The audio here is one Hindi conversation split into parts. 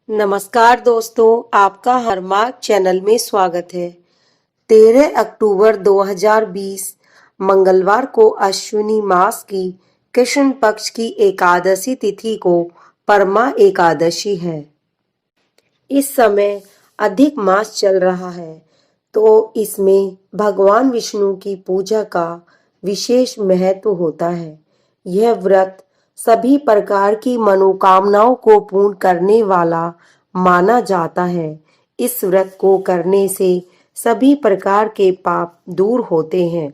नमस्कार दोस्तों, आपका हरमार्क चैनल में स्वागत है। 13 अक्टूबर 2020 मंगलवार को अश्विनी मास की कृष्ण पक्ष की एकादशी तिथि को परमा एकादशी है। इस समय अधिक मास चल रहा है, तो इसमें भगवान विष्णु की पूजा का विशेष महत्व होता है। यह व्रत सभी प्रकार की मनोकामनाओं को पूर्ण करने वाला माना जाता है। इस व्रत को करने से सभी प्रकार के पाप दूर होते हैं।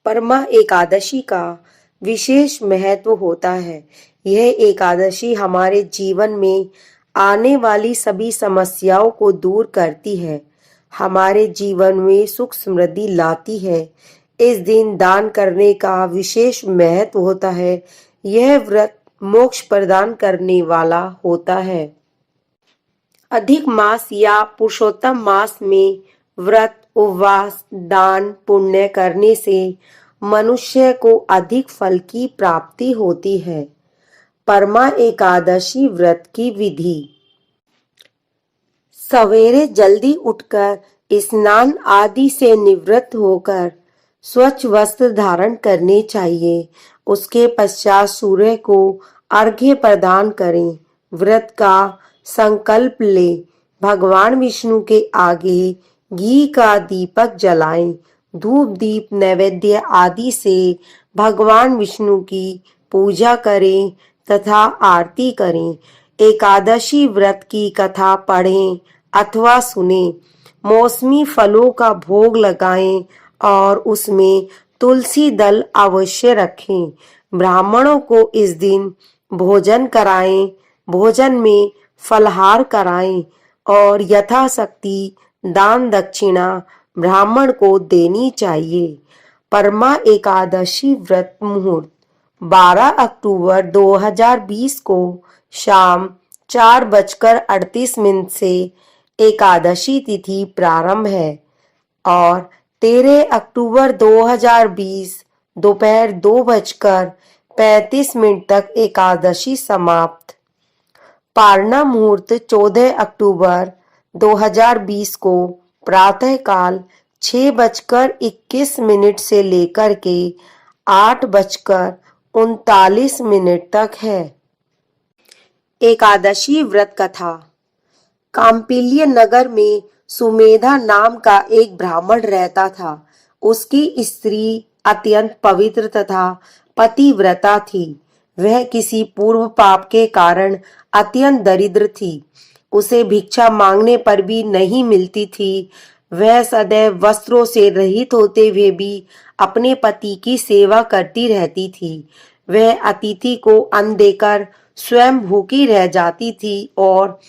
परमा एकादशी का विशेष महत्व होता है। यह एकादशी हमारे जीवन में आने वाली सभी समस्याओं को दूर करती है, हमारे जीवन में सुख समृद्धि लाती है। इस दिन दान करने का विशेष महत्व होता है। यह व्रत मोक्ष प्रदान करने वाला होता है। अधिक मास या पुरुषोत्तम मास में व्रत, उपवास, दान, पुण्य करने से मनुष्य को अधिक फल की प्राप्ति होती है। परमा एकादशी व्रत की विधि: सवेरे जल्दी उठकर स्नान आदि से निवृत्त होकर स्वच्छ वस्त्र धारण करने चाहिए। उसके पश्चात सूर्य को अर्घ्य प्रदान करें। व्रत का संकल्प ले। भगवान विष्णु के आगे घी का दीपक जलाएं। धूप दीप नैवेद्य आदि से भगवान विष्णु की पूजा करें तथा आरती करें। एकादशी व्रत की कथा पढ़ें अथवा सुने। मौसमी फलों का भोग लगाएं और उसमें तुलसी दल अवश्य रखें। ब्राह्मणों को इस दिन भोजन कराएं। भोजन में फलहार कराएं और यथाशक्ति दान दक्षिणा ब्राह्मण को देनी चाहिए। परमा एकादशी व्रत मुहूर्त: 12 अक्टूबर 2020 को शाम 4:38 से एकादशी तिथि प्रारंभ है और 13 अक्टूबर 2020 दोपहर 2:35 तक एकादशी समाप्त। पारना मुहूर्त 14 अक्टूबर 2020 को प्रातःकाल 6:21 से लेकर के 8:39 तक है। एकादशी व्रत कथा: कांपिल्य नगर में सुमेधा नाम का एक ब्राह्मण रहता था। उसकी स्त्री अत्यंत पवित्र तथा पतिव्रता थी। वह किसी पूर्व पाप के कारण अत्यंत दरिद्र थी। उसे भिक्षा मांगने पर भी नहीं मिलती थी। वह सदैव वस्त्रों से रहित होते हुए भी अपने पति की सेवा करती रहती थी। वह अतिथि को अन्न देकर स्वयं भूखी रह जाती थी और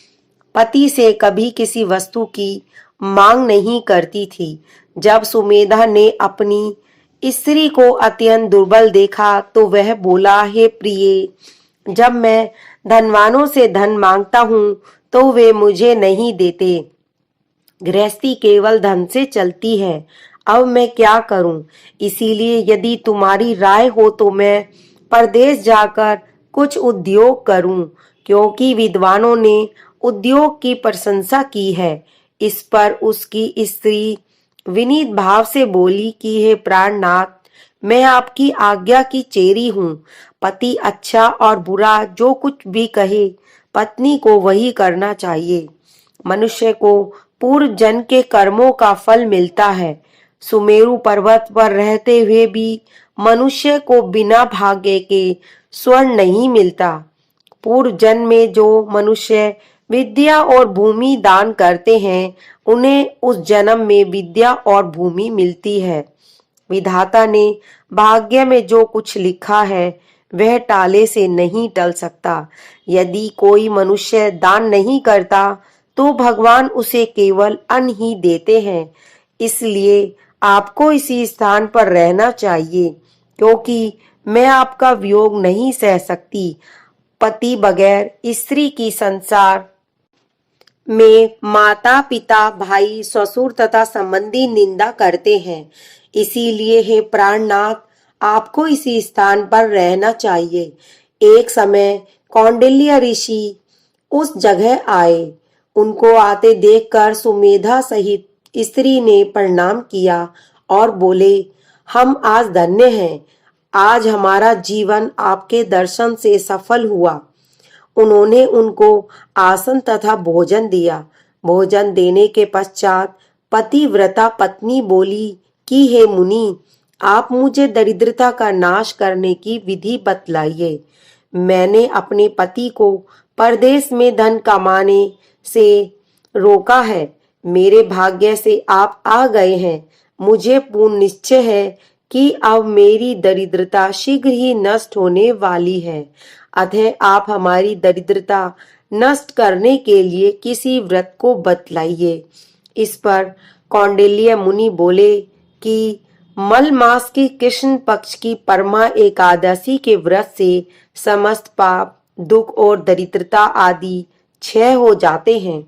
पति से कभी किसी वस्तु की मांग नहीं करती थी। जब सुमेधा ने अपनी स्त्री को अत्यंत दुर्बल देखा तो वह बोला, हे प्रिय, जब मैं धनवानों से धन मांगता हूँ तो वे मुझे नहीं देते। गृहस्थी केवल धन से चलती है। अब मैं क्या करूं? इसीलिए यदि तुम्हारी राय हो तो मैं परदेश जाकर कुछ उद्योग करूं, क्योंकि विद्वानों ने उद्योग की प्रशंसा की है। इस पर उसकी स्त्री विनीत भाव से बोली कि हे प्राणनाथ, मैं आपकी आज्ञा की चेरी हूँ। पति अच्छा और बुरा जो कुछ भी कहे, पत्नी को वही करना चाहिए। मनुष्य को पूर्व जन्म के कर्मों का फल मिलता है। सुमेरु पर्वत पर रहते हुए भी मनुष्य को बिना भाग्य के स्वर्ण नहीं मिलता। पूर्व जन्म में जो मनुष्य विद्या और भूमि दान करते हैं, उन्हें उस जन्म में विद्या और भूमि मिलती है। विधाता ने भाग्य में जो कुछ लिखा है वह टाले से नहीं टल सकता। यदि कोई मनुष्य दान नहीं करता तो भगवान उसे केवल अन्न ही देते हैं। इसलिए आपको इसी स्थान पर रहना चाहिए, क्योंकि मैं आपका वियोग नहीं सह सकती। पति बगैर स्त्री की संसार में माता पिता भाई ससुर तथा संबंधी निंदा करते हैं। इसीलिए हे प्राणनाथ, आपको इसी स्थान पर रहना चाहिए। एक समय कौंडिल्य ऋषि उस जगह आए। उनको आते देखकर सुमेधा सहित स्त्री ने प्रणाम किया और बोले, हम आज धन्य हैं। आज हमारा जीवन आपके दर्शन से सफल हुआ। उन्होंने उनको आसन तथा भोजन दिया। भोजन देने के पश्चात पतिव्रता पत्नी बोली कि हे मुनि, आप मुझे दरिद्रता का नाश करने की विधि बतलाइए। मैंने अपने पति को परदेश में धन कमाने से रोका है। मेरे भाग्य से आप आ गए हैं। मुझे पूर्ण निश्चय है कि अब मेरी दरिद्रता शीघ्र ही नष्ट होने वाली है। अतः आप हमारी दरिद्रता नष्ट करने के लिए किसी व्रत को बतलाइए। इस पर कौंडिल्य मुनि बोले कि मल मास की कृष्ण पक्ष की परमा एकादशी के व्रत से समस्त पाप, दुख और दरिद्रता आदि क्षय हो जाते हैं।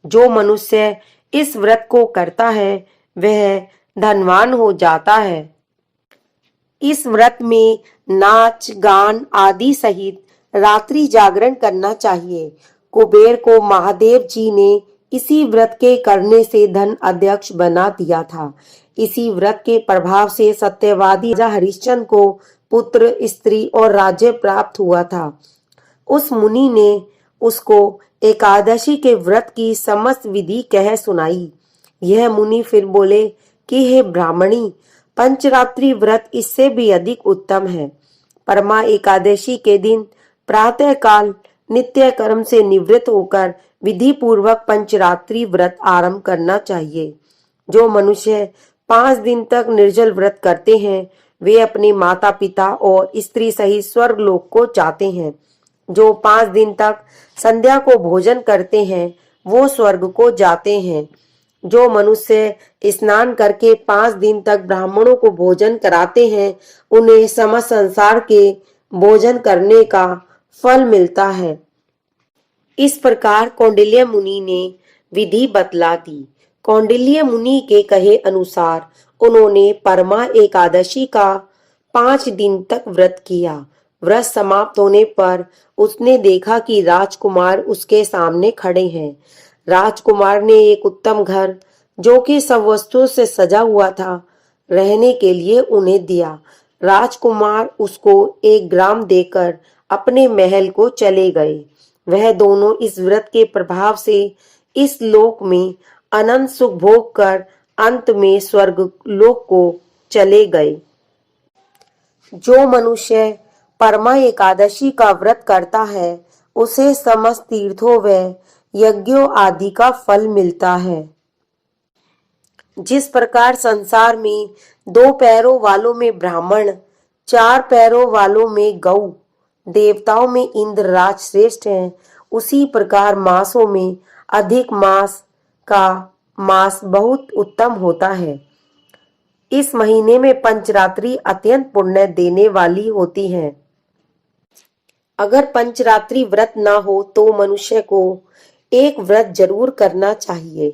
जो मनुष्य इस व्रत को करता है वह धनवान हो जाता है। इस व्रत में नाच गान आदि सहित रात्रि जागरण करना चाहिए। कुबेर को महादेव जी ने इसी व्रत के करने से धन अध्यक्ष बना दिया था। इसी व्रत के प्रभाव से सत्यवादी राजा हरिश्चंद्र को पुत्र, स्त्री और राज्य प्राप्त हुआ था। उस मुनि ने उसको एकादशी के व्रत की समस्त विधि कह सुनाई। यह मुनि फिर बोले कि हे ब्राह्मणी, पंचरात्रि व्रत इससे भी अधिक उत्तम है। परमा एकादशी के दिन प्रातः काल नित्य कर्म से निवृत्त होकर विधि पूर्वक पंचरात्रि व्रत आरंभ करना चाहिए। जो मनुष्य 5 दिन तक निर्जल व्रत करते हैं वे अपने माता पिता और स्त्री सहित स्वर्ग लोक को जाते हैं। जो 5 दिन तक संध्या को भोजन करते हैं वो स्वर्ग को जाते हैं। जो मनुष्य स्नान करके 5 दिन तक ब्राह्मणों को भोजन कराते हैं उन्हें समस्त संसार के भोजन करने का फल मिलता है। इस प्रकार कौंडिल्य मुनि ने विधि बतला दी। कौंडिल्य मुनि के कहे अनुसार उन्होंने परमा एकादशी का 5 दिन तक व्रत किया। व्रत समाप्त होने पर उसने देखा कि राजकुमार उसके सामने खड़े हैं। राजकुमार ने एक उत्तम घर जो कि सब वस्तुओं से सजा हुआ था रहने के लिए उन्हें दिया। राजकुमार उसको एक ग्राम देकर अपने महल को चले गए। वह दोनों इस व्रत के प्रभाव से इस लोक में अनंत सुख भोग कर अंत में स्वर्ग लोक को चले गए। जो मनुष्य परमा एकादशी का व्रत करता है उसे समस्त तीर्थों व यज्ञों आदि का फल मिलता है। जिस प्रकार संसार में 2 पैरों वालों में ब्राह्मण, 4 पैरों वालों में गौ, देवताओं में इंद्रराज श्रेष्ठ हैं, उसी प्रकार मासों में अधिक मास का मास बहुत उत्तम होता है। इस महीने में पंचरात्रि अत्यंत पुण्य देने वाली होती है। अगर पंचरात्रि व्रत ना हो तो मनुष्य को एक व्रत जरूर करना चाहिए।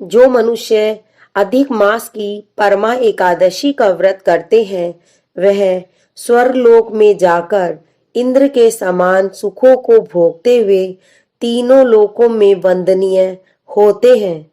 जो मनुष्य अधिक मास की परमा एकादशी का व्रत करते हैं वह स्वर्गलोक में जाकर इंद्र के समान सुखों को भोगते हुए तीनों लोकों में वंदनीय होते हैं।